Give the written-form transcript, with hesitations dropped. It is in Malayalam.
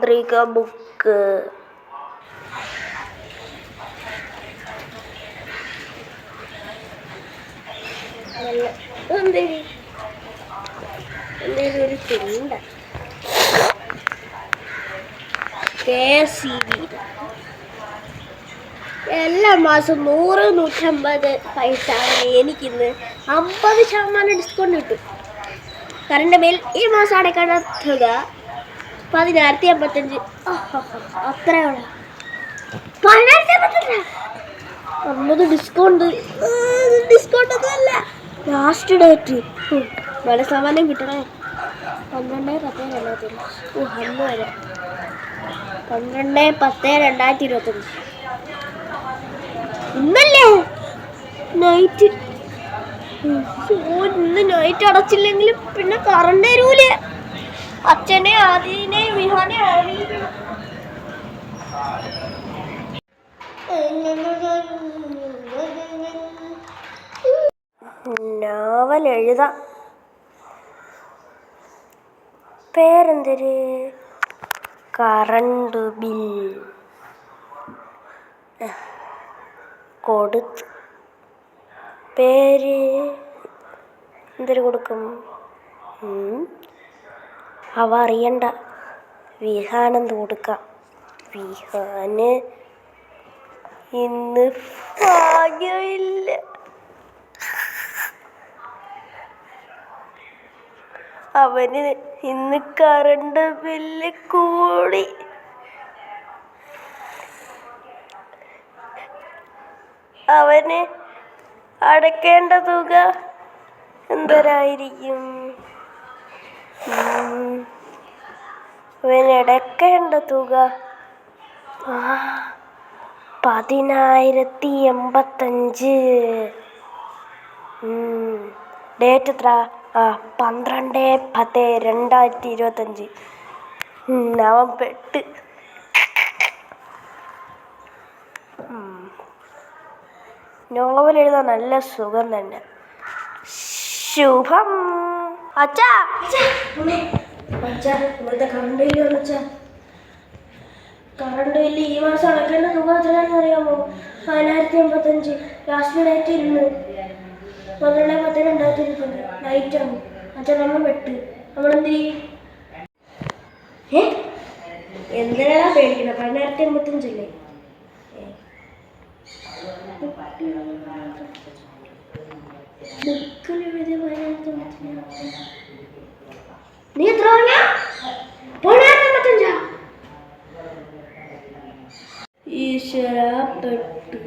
മാന്ത്രിക ബുക്ക്. ഒരു ചിന്ത എല്ലാ മാസം 100-150 പൈസ എനിക്കിന്ന് 50% ഡിസ്കൗണ്ട് കിട്ടും. കറണ്ട് ബിൽ ഈ മാസം അടയ്ക്കേണ്ട തുക 10,055. അത്രയുള്ള 50 ഡിസ്കൗണ്ട് ഒന്നുമല്ല, ലാസ്റ്റ് ഡേറ്റ്. വില സാമാന്യം കിട്ടണേ 12/10/2021. അന്ന് വരെ 12/10/2025. ഇന്നല്ലേ നൈറ്റ്. ഇന്ന് നൈറ്റ് അടച്ചില്ലെങ്കിൽ പിന്നെ കറണ്ട് തരൂലേ. അച്ഛനെ ആദിനെ വിഹാനെ അറിയിക്കണം. നോവൽ എഴുതാം. പേരെന്തൊരു കറണ്ട് ബിൽ കൊടുത്ത്. പേര് എന്തൊരു കൊടുക്കും? അവ അറിയണ്ട. വിഹാനെന്ത് കൊടുക്കാം? വിഹാന് ഇന്ന് ഭാഗ്യമില്ല. അവന് ഇന്ന് കറണ്ട് ബില്ല് കൂടി. അവന് അടയ്ക്കേണ്ട തുക എന്തരായിരിക്കും? അവനടയ്ക്കേണ്ട തുക 10,085. ഡേറ്റ് എത്ര? 12/10/2025. അവൻ പെട്ട്. നോവൽ എഴുതാൻ നല്ല സുഖം തന്നെ. ശുഭം. അച്ഛാ ഇന്നത്തെ കറണ്ട് ബില്ല് വന്നച്ചാ. കറണ്ട് ബില്ല് ഈ മാസം അടയ്ക്കേണ്ട തുക എത്രയാണെന്ന് അറിയാമോ? 10,085. ലാസ്റ്റ് ഡേറ്റ് ഇന്ന് 12/10/2025. നൈറ്റാണ്. അച്ഛൻ നമ്മൾ പെട്ട്. നമ്മളെന്ത് ചെയ്യും? എന്തിനാ പേടിക്കണം? 10,085 നീ എത്ര പറഞ്ഞ? 10,085. ഈശ്വര പെട്ട്.